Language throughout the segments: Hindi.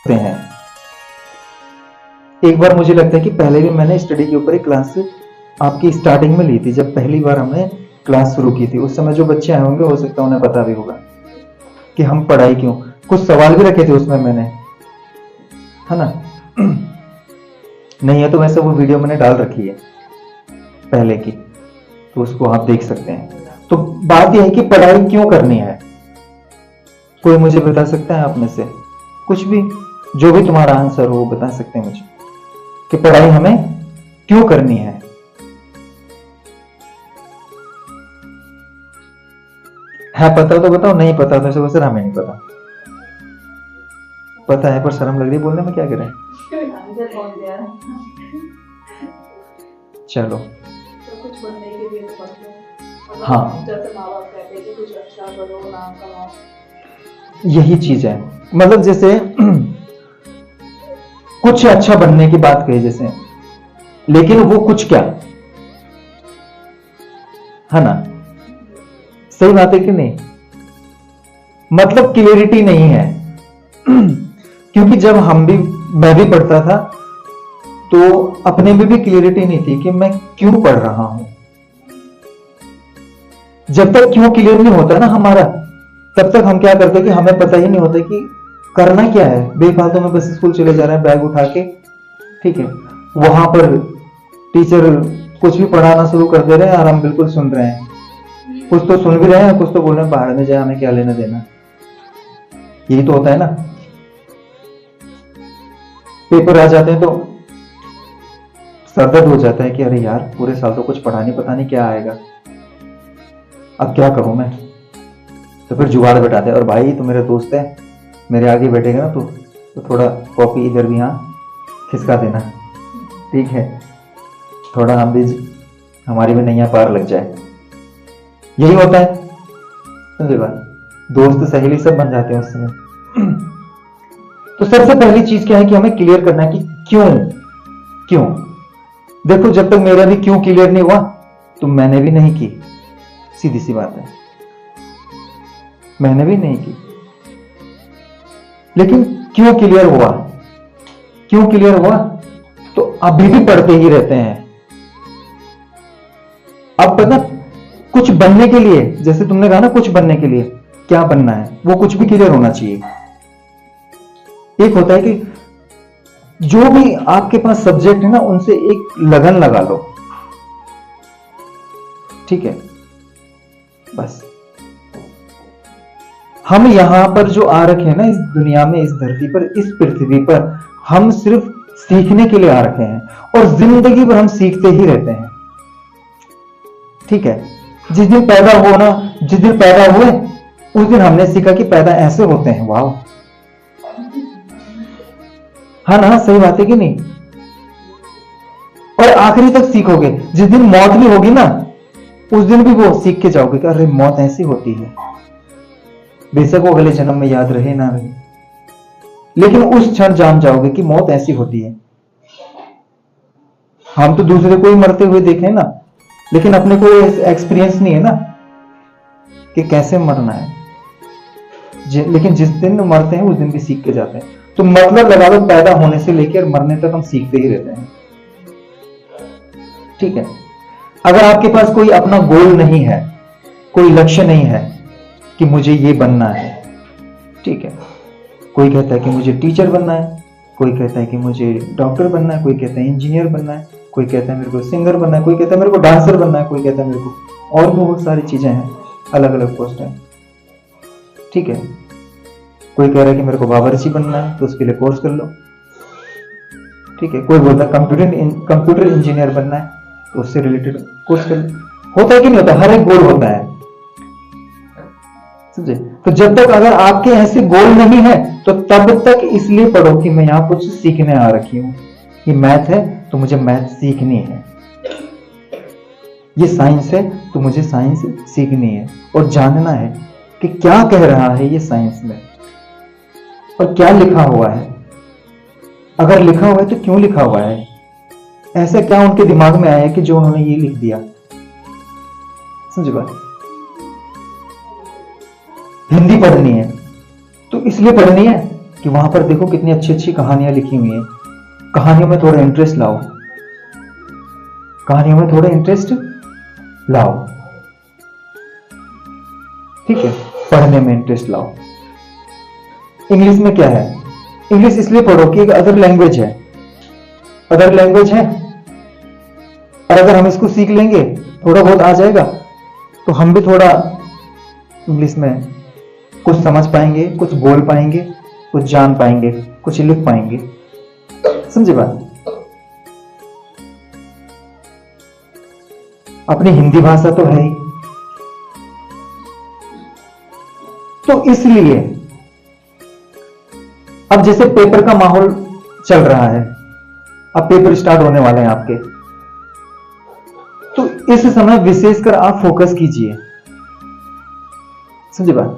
हैं। एक बार मुझे लगता है कि पहले भी मैंने स्टडी के ऊपर एक क्लास आपकी स्टार्टिंग में ली थी, जब पहली बार हमने क्लास शुरू की थी। उस समय जो बच्चे आए होंगे हो सकता है उन्हें पता भी होगा कि हम पढ़ाई क्यों, कुछ सवाल भी रखे थे उसमें मैंने, है ना। नहीं है तो वैसे वो वीडियो मैंने डाल रखी है पहले की, तो उसको आप देख सकते हैं। तो बात यह है कि पढ़ाई क्यों करनी है। कोई मुझे बता सकता है आप में से, कुछ भी, जो भी तुम्हारा आंसर हो वो बता सकते हैं मुझे कि पढ़ाई हमें क्यों करनी है। पता तो बताओ, नहीं पता तो ऐसे हमें नहीं पता। पता है पर शर्म लग रही बोलने में, क्या करें। चलो तो कुछ बनने के लिए तो पढ़ते हैं। हाँ, जैसे माँ बाप कहते हैं कि कुछ अच्छा करो, नाम कमाओ, यही चीज है। मतलब जैसे कुछ अच्छा बनने की बात कही जैसे, लेकिन वो कुछ क्या, है ना। सही बात है कि नहीं। मतलब क्लियरिटी नहीं है। क्योंकि जब मैं भी पढ़ता था तो अपने में भी क्लियरिटी नहीं थी कि मैं क्यों पढ़ रहा हूं। जब तक क्यों क्लियर नहीं होता ना हमारा, तब तक हम क्या करते कि हमें पता ही नहीं होता कि करना क्या है। बेफालतू में बस स्कूल चले जा रहे हैं बैग उठा के, ठीक है, वहां पर टीचर कुछ भी पढ़ाना शुरू कर दे रहे हैं और हम बिल्कुल सुन रहे हैं। कुछ तो सुन भी रहे हैं, कुछ तो बोल रहे हैं बाहर में जाए, हमें क्या लेना देना। यही तो होता है ना। पेपर आ जाते हैं तो सरदर्द हो जाता है कि अरे यार पूरे साल तो कुछ पढ़ा नहीं, पता नहीं क्या आएगा, अब क्या करूं मैं। तो फिर जुगाड़ बैठाते हैं, और भाई तो मेरे दोस्त है, मेरे आगे बैठेगा ना तो थोड़ा कॉपी इधर भी यहाँ खिसका देना, ठीक है, थोड़ा हम भी, हमारी भी नैया पार लग जाए। यही होता है, समझे बात। दोस्त सहेली सब बन जाते हैं उस समय। तो सबसे पहली चीज क्या है कि हमें क्लियर करना है कि क्यों। क्यों देखो, जब तक मेरा भी क्यों क्लियर नहीं हुआ तो मैंने भी नहीं की, सीधी सी बात है, मैंने भी नहीं की। लेकिन क्यों क्लियर हुआ, क्यों क्लियर हुआ, तो अभी भी पढ़ते ही रहते हैं। अब पता, कुछ बनने के लिए, जैसे तुमने कहा ना कुछ बनने के लिए क्या बनना है, वो कुछ भी क्लियर होना चाहिए। एक होता है कि जो भी आपके पास सब्जेक्ट है ना, उनसे एक लगन लगा लो, ठीक है, बस। हम यहां पर जो आ रखे हैं ना, इस दुनिया में, इस धरती पर, इस पृथ्वी पर, हम सिर्फ सीखने के लिए आ रखे हैं, और जिंदगी भर हम सीखते ही रहते हैं, ठीक है। जिस दिन पैदा हो ना, जिस दिन पैदा हुए उस दिन हमने सीखा कि पैदा ऐसे होते हैं, वाह, हाँ ना, सही बात है कि नहीं। और आखिरी तक सीखोगे, जिस दिन मौत भी होगी ना, उस दिन भी वो सीख के जाओगे कि अरे मौत ऐसी होती है। बेशक वो अगले जन्म में याद रहे ना रहे, लेकिन उस क्षण जान जाओगे कि मौत ऐसी होती है। हम तो दूसरे को ही मरते हुए देखे ना, लेकिन अपने को एक्सपीरियंस नहीं है ना कि कैसे मरना है। लेकिन जिस दिन मरते हैं उस दिन भी सीख के जाते हैं। तो मतलब लगा लो, पैदा होने से लेकर मरने तक हम सीखते ही रहते हैं, ठीक है। अगर आपके पास कोई अपना गोल नहीं है, कोई लक्ष्य नहीं है कि मुझे ये बनना है, ठीक है, कोई कहता है कि मुझे टीचर बनना है, कोई कहता है कि मुझे डॉक्टर बनना है, कोई कहता है इंजीनियर बनना है, कोई कहता है मेरे को सिंगर बनना है, कोई कहता है मेरे को डांसर बनना है, कोई कहता है मेरे को और बहुत सारी चीजें हैं, अलग अलग पोस्ट है, ठीक है। कोई कह रहा है कि मेरे को बावर्ची बनना है तो उसके लिए कोर्स कर लो, ठीक है। कोई बोलता है कंप्यूटर इंजीनियर बनना है तो उससे रिलेटेड कोर्स कर लो। होता है कि नहीं होता, हर एक गोल होता है, समझे। तो जब तक अगर आपके ऐसे गोल नहीं है तो तब तक इसलिए पढ़ो कि मैं यहां कुछ सीखने आ रखी हूं। ये मैथ है तो मुझे मैथ सीखनी है, ये साइंस है तो मुझे साइंस सीखनी है, और जानना है कि क्या कह रहा है ये साइंस में और क्या लिखा हुआ है। अगर लिखा हुआ है तो क्यों लिखा हुआ है, ऐसा क्या उनके दिमाग में आया कि जो उन्होंने ये लिख दिया, समझ बात। हिंदी पढ़नी है तो इसलिए पढ़नी है कि वहां पर देखो कितनी अच्छी अच्छी कहानियां लिखी हुई हैं। कहानियों में थोड़ा इंटरेस्ट लाओ, कहानियों में थोड़ा इंटरेस्ट लाओ, ठीक है, पढ़ने में इंटरेस्ट लाओ। इंग्लिश में क्या है, इंग्लिश इसलिए पढ़ो कि एक अदर लैंग्वेज है, अदर लैंग्वेज है, और अगर हम इसको सीख लेंगे, थोड़ा बहुत आ जाएगा, तो हम भी थोड़ा इंग्लिश में कुछ समझ पाएंगे, कुछ बोल पाएंगे, कुछ जान पाएंगे, कुछ लिख पाएंगे। समझे बात? अपनी हिंदी भाषा तो है ही, तो इसलिए अब जैसे पेपर का माहौल चल रहा है, अब पेपर स्टार्ट होने वाले हैं आपके, तो इस समय विशेषकर आप फोकस कीजिए। समझे बात?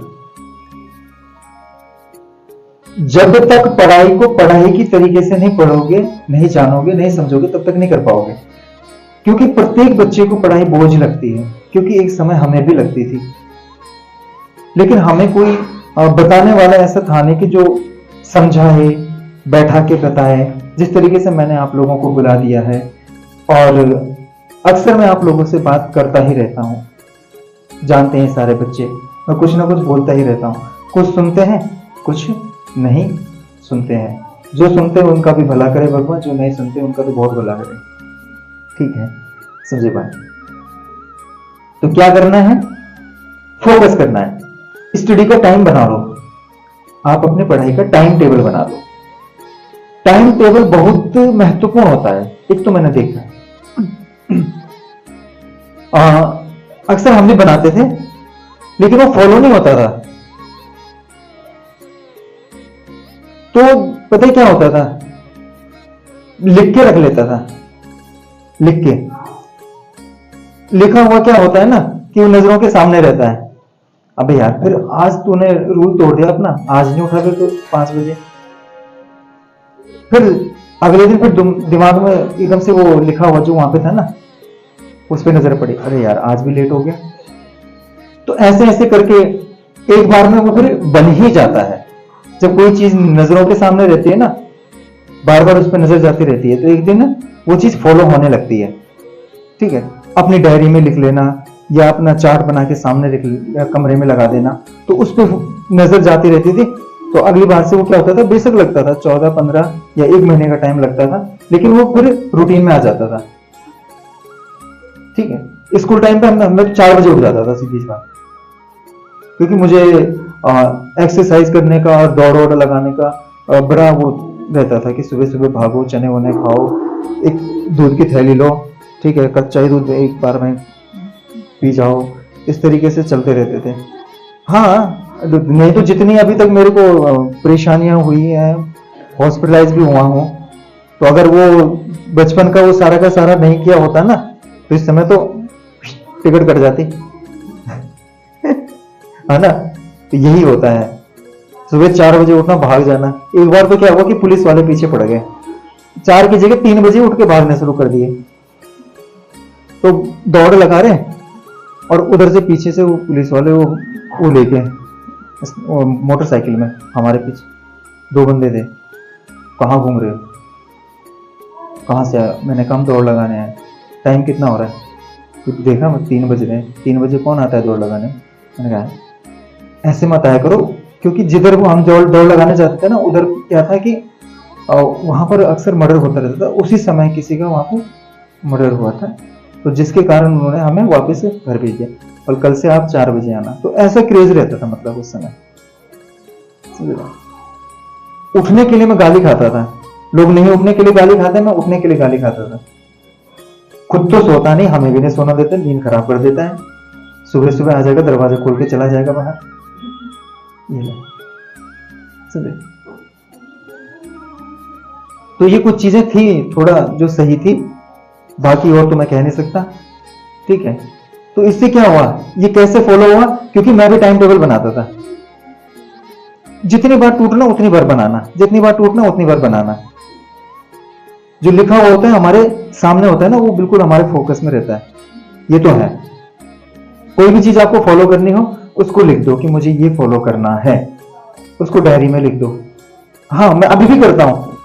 जब तक पढ़ाई को पढ़ाई की तरीके से नहीं पढ़ोगे, नहीं जानोगे, नहीं समझोगे, तब तक नहीं कर पाओगे। क्योंकि प्रत्येक बच्चे को पढ़ाई बोझ लगती है, क्योंकि एक समय हमें भी लगती थी, लेकिन हमें कोई बताने वाला ऐसा था नहीं कि जो समझाए, बैठा के बताए, जिस तरीके से मैंने आप लोगों को बुला दिया है। और अक्सर मैं आप लोगों से बात करता ही रहता हूं, जानते हैं सारे बच्चे, मैं कुछ ना कुछ बोलता ही रहता हूं। कुछ सुनते हैं, कुछ नहीं सुनते हैं। जो सुनते हैं उनका भी भला करे भगवान, जो नहीं सुनते उनका तो बहुत भला करे। ठीक है, समझे बात? तो क्या करना है? फोकस करना है। स्टडी का टाइम बना लो, आप अपने पढ़ाई का टाइम टेबल बना लो। टाइम टेबल बहुत महत्वपूर्ण होता है। एक तो मैंने देखा अक्सर हम भी बनाते थे, लेकिन वो फॉलो नहीं होता था। तो पता है क्या होता था? लिख के रख लेता था, लिख के। लिखा हुआ क्या होता है ना कि वो नजरों के सामने रहता है। अबे यार, फिर आज तूने रूल तोड़ दिया अपना, आज नहीं उठा फिर तो 5 बजे। फिर अगले दिन फिर दिमाग में एकदम से वो लिखा हुआ जो वहां पे था ना, उस पर नजर पड़ी, अरे यार आज भी लेट हो गया। तो ऐसे ऐसे करके एक बार में वो फिर बन ही जाता है। जब कोई चीज नजरों के सामने रहती है ना, बार बार उस पर नजर जाती रहती है, तो एक दिन वो चीज फॉलो होने लगती है। ठीक है, अपनी डायरी में लिख लेना या अपना चार्ट बना के सामने कमरे में लगा देना, तो उस पर नजर जाती रहती थी। तो अगली बार से वो क्या होता था, बेशक लगता था 14, 15 या 1 महीने का टाइम लगता था, लेकिन वो फिर रूटीन में आ जाता था। ठीक है, स्कूल टाइम पे मैं 4 बजे उठ जाता था, सीधी सी बात, क्योंकि मुझे एक्सरसाइज करने का और दौड़ वोड़ लगाने का बड़ा वो रहता था कि सुबह सुबह भागो, चने वने खाओ, एक दूध की थैली लो, ठीक है, कच्चा ही दूध एक बार में पी जाओ, इस तरीके से चलते रहते थे। हाँ, नहीं तो जितनी अभी तक मेरे को परेशानियां हुई हैं, हॉस्पिटलाइज भी हुआ हूं, तो अगर वो बचपन का वो सारा का सारा नहीं किया होता ना, तो इस समय तो टिकट कट जाती है ना। तो यही होता है, सुबह 4 बजे उठना, भाग जाना। एक बार तो क्या हुआ कि पुलिस वाले पीछे पड़ गए, 4 की जगह 3 बजे उठ के भागने शुरू कर दिए। तो दौड़ लगा रहे और उधर से पीछे से वो पुलिस वाले वो लेके मोटरसाइकिल में हमारे पीछे 2 बंदे थे। कहाँ घूम रहे हो, कहाँ से आया? मैंने कहा हम दौड़ लगाने आए। टाइम कितना हो रहा है? तो देखा, 3 बज रहे हैं। 3 बजे कौन आता है दौड़ लगाने? मैंने कहा ऐसे मत आया करो, क्योंकि जिधर वो हम दौड़ लगाने जाते थे ना, उधर क्या था कि वहां पर अक्सर मर्डर होता रहता था। उसी समय किसी का वहां पर मर्डर हुआ था, तो जिसके कारण उन्होंने हमें वापस घर भेज दिया, और कल से आप 4 बजे आना। तो ऐसा क्रेज रहता था, मतलब उस समय। उठने के लिए मैं गाली खाता था, लोग नहीं उठने के लिए गाली खाते, मैं उठने के लिए गाली खाता था। खुद तो सोता नहीं, हमें भी नहीं सोना देता, नींद खराब कर देता है। सुबह सुबह आ जाएगा, दरवाजा खोल के चला जाएगा बाहर। ये तो ये कुछ चीजें थी थोड़ा जो सही थी, बाकी और तो मैं कह नहीं सकता। ठीक है, तो इससे क्या हुआ, ये कैसे फॉलो हुआ? क्योंकि मैं भी टाइम टेबल बनाता था। जितनी बार टूटना उतनी बार बनाना, जितनी बार टूटना उतनी बार बनाना। जो लिखा हुआ होता है हमारे सामने होता है ना, वो बिल्कुल हमारे फोकस में रहता है। ये तो है, कोई भी चीज आपको फॉलो करनी हो, उसको लिख दो कि मुझे ये फॉलो करना है, उसको डायरी में लिख दो। हाँ मैं अभी भी करता हूँ।